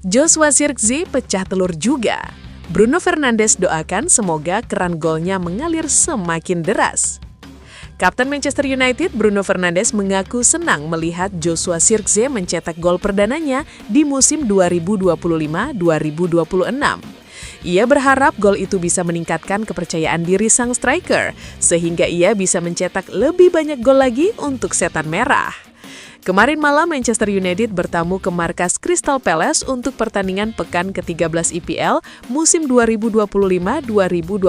Joshua Zirkzee pecah telur juga. Bruno Fernandes doakan semoga keran golnya mengalir semakin deras. Kapten Manchester United Bruno Fernandes mengaku senang melihat Joshua Zirkzee mencetak gol perdananya di musim 2025-2026. Ia berharap gol itu bisa meningkatkan kepercayaan diri sang striker, sehingga ia bisa mencetak lebih banyak gol lagi untuk Setan Merah. Kemarin malam Manchester United bertamu ke markas Crystal Palace untuk pertandingan pekan ke-13 IPL musim 2025-2026.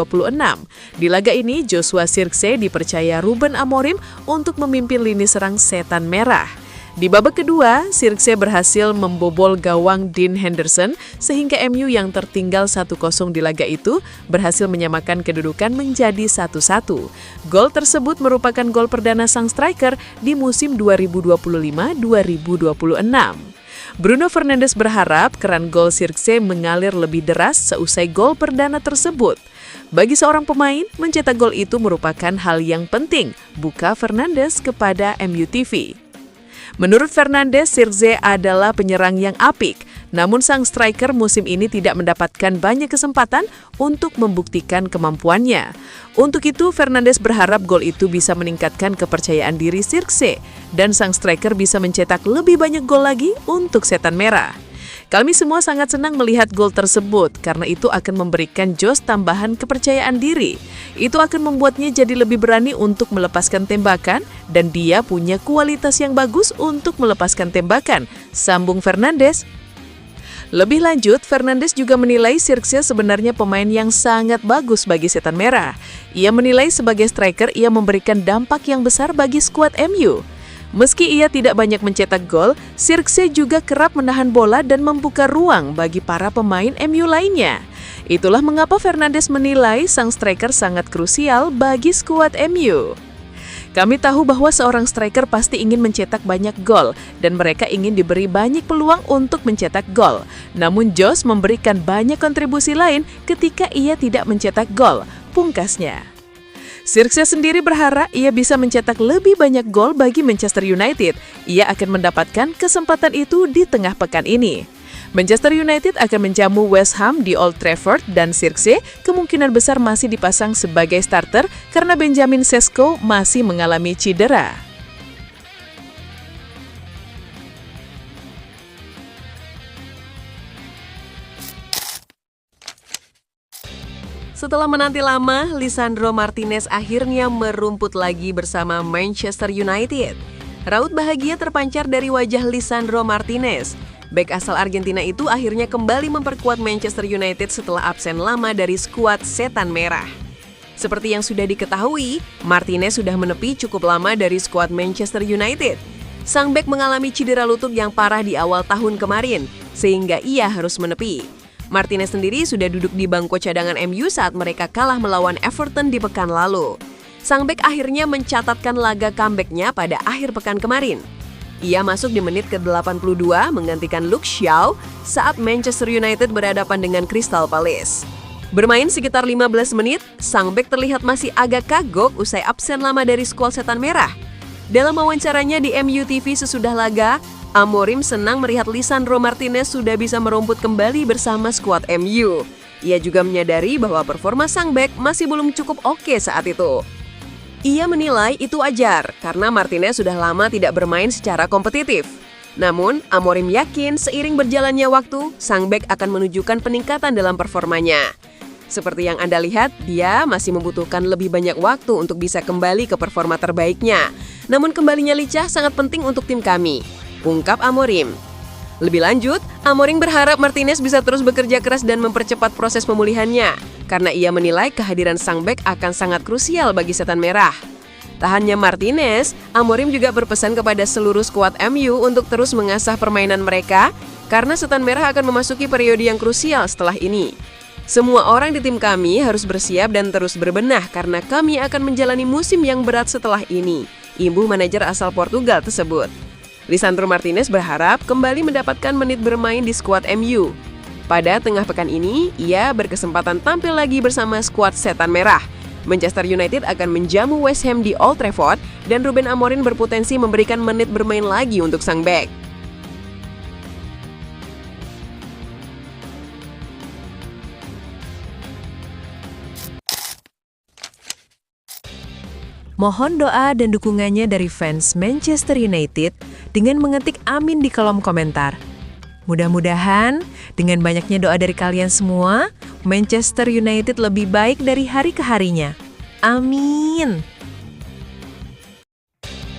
Di laga ini, Joshua Zirkzee dipercaya Ruben Amorim untuk memimpin lini serang Setan Merah. Di babak kedua, Zirkzee berhasil membobol gawang Dean Henderson sehingga MU yang tertinggal 1-0 di laga itu berhasil menyamakan kedudukan menjadi 1-1. Gol tersebut merupakan gol perdana sang striker di musim 2025-2026. Bruno Fernandes berharap keran gol Zirkzee mengalir lebih deras seusai gol perdana tersebut. Bagi seorang pemain, mencetak gol itu merupakan hal yang penting, buka Fernandes kepada MU TV. Menurut Fernandes, Zirkzee adalah penyerang yang apik, namun sang striker musim ini tidak mendapatkan banyak kesempatan untuk membuktikan kemampuannya. Untuk itu, Fernandes berharap gol itu bisa meningkatkan kepercayaan diri Zirkzee dan sang striker bisa mencetak lebih banyak gol lagi untuk Setan Merah. Kami semua sangat senang melihat gol tersebut karena itu akan memberikan Josh tambahan kepercayaan diri. Itu akan membuatnya jadi lebih berani untuk melepaskan tembakan dan dia punya kualitas yang bagus untuk melepaskan tembakan, sambung Fernandes. Lebih lanjut, Fernandes juga menilai Zirkzee sebenarnya pemain yang sangat bagus bagi Setan Merah. Ia menilai sebagai striker ia memberikan dampak yang besar bagi skuad MU. Meski ia tidak banyak mencetak gol, Zirkzee juga kerap menahan bola dan membuka ruang bagi para pemain MU lainnya. Itulah mengapa Fernandes menilai sang striker sangat krusial bagi skuad MU. Kami tahu bahwa seorang striker pasti ingin mencetak banyak gol dan mereka ingin diberi banyak peluang untuk mencetak gol. Namun Josh memberikan banyak kontribusi lain ketika ia tidak mencetak gol, pungkasnya. Zirkzee sendiri berharap ia bisa mencetak lebih banyak gol bagi Manchester United. Ia akan mendapatkan kesempatan itu di tengah pekan ini. Manchester United akan menjamu West Ham di Old Trafford dan Zirkzee kemungkinan besar masih dipasang sebagai starter karena Benjamin Sesko masih mengalami cedera. Setelah menanti lama, Lisandro Martinez akhirnya merumput lagi bersama Manchester United. Raut bahagia terpancar dari wajah Lisandro Martinez. Bek asal Argentina itu akhirnya kembali memperkuat Manchester United setelah absen lama dari skuad Setan Merah. Seperti yang sudah diketahui, Martinez sudah menepi cukup lama dari skuad Manchester United. Sang bek mengalami cedera lutut yang parah di awal tahun kemarin, sehingga ia harus menepi. Martinez sendiri sudah duduk di bangku cadangan MU saat mereka kalah melawan Everton di pekan lalu. Sang bek akhirnya mencatatkan laga comeback-nya pada akhir pekan kemarin. Ia masuk di menit ke-82 menggantikan Luke Shaw saat Manchester United berhadapan dengan Crystal Palace. Bermain sekitar 15 menit, sang bek terlihat masih agak kagok usai absen lama dari skuad Setan Merah. Dalam wawancaranya di MU TV sesudah laga, Amorim senang melihat Lisandro Martinez sudah bisa merumput kembali bersama skuad MU. Ia juga menyadari bahwa performa sang bek masih belum cukup oke saat itu. Ia menilai itu wajar karena Martinez sudah lama tidak bermain secara kompetitif. Namun, Amorim yakin seiring berjalannya waktu, sang bek akan menunjukkan peningkatan dalam performanya. Seperti yang Anda lihat, dia masih membutuhkan lebih banyak waktu untuk bisa kembali ke performa terbaiknya. Namun kembalinya Licha sangat penting untuk tim kami, ungkap Amorim. Lebih lanjut, Amorim berharap Martinez bisa terus bekerja keras dan mempercepat proses pemulihannya, karena ia menilai kehadiran sang bek akan sangat krusial bagi Setan Merah. Tak hanya Martinez, Amorim juga berpesan kepada seluruh skuad MU untuk terus mengasah permainan mereka, karena Setan Merah akan memasuki periode yang krusial setelah ini. Semua orang di tim kami harus bersiap dan terus berbenah karena kami akan menjalani musim yang berat setelah ini, imbuh manajer asal Portugal tersebut. Lisandro Martinez berharap kembali mendapatkan menit bermain di skuad MU. Pada tengah pekan ini, ia berkesempatan tampil lagi bersama skuad Setan Merah. Manchester United akan menjamu West Ham di Old Trafford dan Ruben Amorim berpotensi memberikan menit bermain lagi untuk sang bek. Mohon doa dan dukungannya dari fans Manchester United dengan mengetik amin di kolom komentar. Mudah-mudahan dengan banyaknya doa dari kalian semua, Manchester United lebih baik dari hari ke harinya. Amin.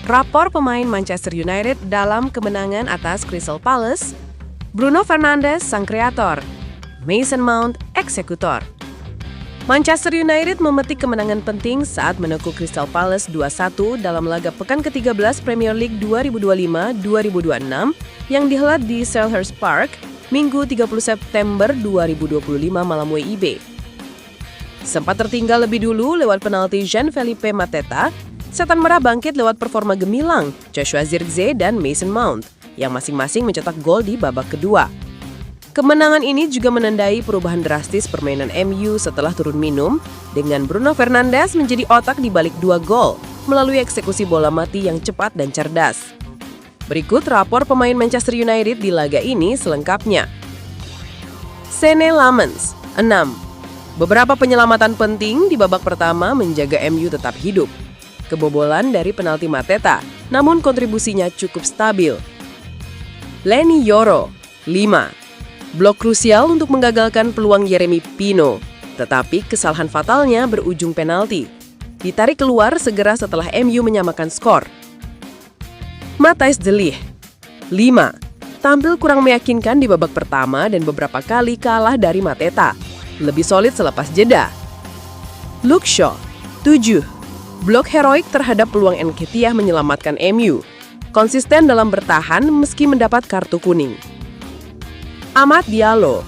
Rapor pemain Manchester United dalam kemenangan atas Crystal Palace, Bruno Fernandes sang kreator, Mason Mount eksekutor. Manchester United memetik kemenangan penting saat menekuk Crystal Palace 2-1 dalam laga pekan ke-13 Premier League 2025-2026 yang dihelat di Selhurst Park, Minggu 30 September 2025 malam WIB. Sempat tertinggal lebih dulu lewat penalti Jean-Philippe Mateta, Setan Merah bangkit lewat performa gemilang Joshua Zirkzee dan Mason Mount, yang masing-masing mencetak gol di babak kedua. Kemenangan ini juga menandai perubahan drastis permainan MU setelah turun minum, dengan Bruno Fernandes menjadi otak di balik 2 gol melalui eksekusi bola mati yang cepat dan cerdas. Berikut rapor pemain Manchester United di laga ini selengkapnya. Senne Lammens, 6. Beberapa penyelamatan penting di babak pertama menjaga MU tetap hidup. Kebobolan dari penalti Mateta, namun kontribusinya cukup stabil. Leny Yoro, 5. Blok krusial untuk menggagalkan peluang Yeremy Pino, tetapi kesalahan fatalnya berujung penalti. Ditarik keluar segera setelah MU menyamakan skor. Matthijs de Ligt, 5. Tampil kurang meyakinkan di babak pertama dan beberapa kali kalah dari Mateta. Lebih solid selepas jeda. Luke Shaw, 7. Blok heroik terhadap peluang Nketiah menyelamatkan MU. Konsisten dalam bertahan meski mendapat kartu kuning. Amad Diallo,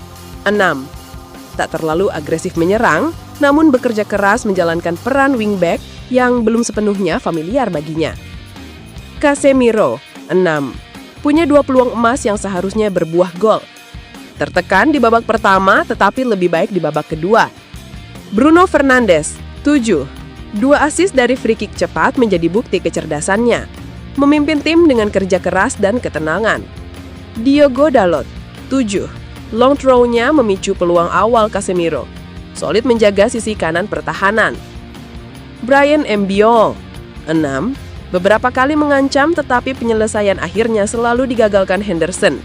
6. Tak terlalu agresif menyerang, namun bekerja keras menjalankan peran wingback yang belum sepenuhnya familiar baginya. Casemiro, 6. Punya 2 peluang emas yang seharusnya berbuah gol. Tertekan di babak pertama tetapi lebih baik di babak kedua. Bruno Fernandes, 7. 2 assist dari free kick cepat menjadi bukti kecerdasannya. Memimpin tim dengan kerja keras dan ketenangan. Diogo Dalot, 7. Long throw-nya memicu peluang awal Casemiro. Solid menjaga sisi kanan pertahanan. Bryan Mbeumo, 6. Beberapa kali mengancam tetapi penyelesaian akhirnya selalu digagalkan Henderson.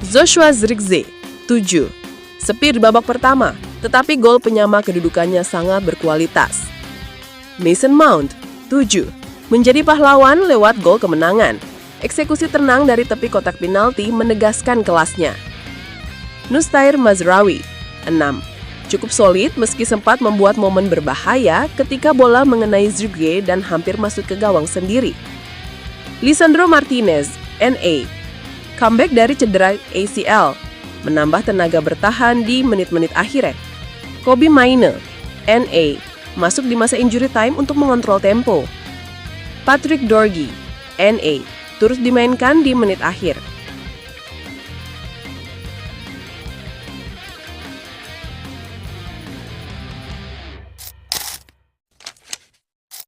Joshua Zirkzee, 7. Sepi di babak pertama, tetapi gol penyama kedudukannya sangat berkualitas. Mason Mount, 7. Menjadi pahlawan lewat gol kemenangan. Eksekusi tenang dari tepi kotak penalti menegaskan kelasnya. Nusair Mazraoui, 6. Cukup solid meski sempat membuat momen berbahaya ketika bola mengenai Zirkzee dan hampir masuk ke gawang sendiri. Lisandro Martinez, NA. Comeback dari cedera ACL, menambah tenaga bertahan di menit-menit akhir. Kobbie Mainoo, NA. Masuk di masa injury time untuk mengontrol tempo. Patrick Dorgu, NA. Turut dimainkan di menit akhir.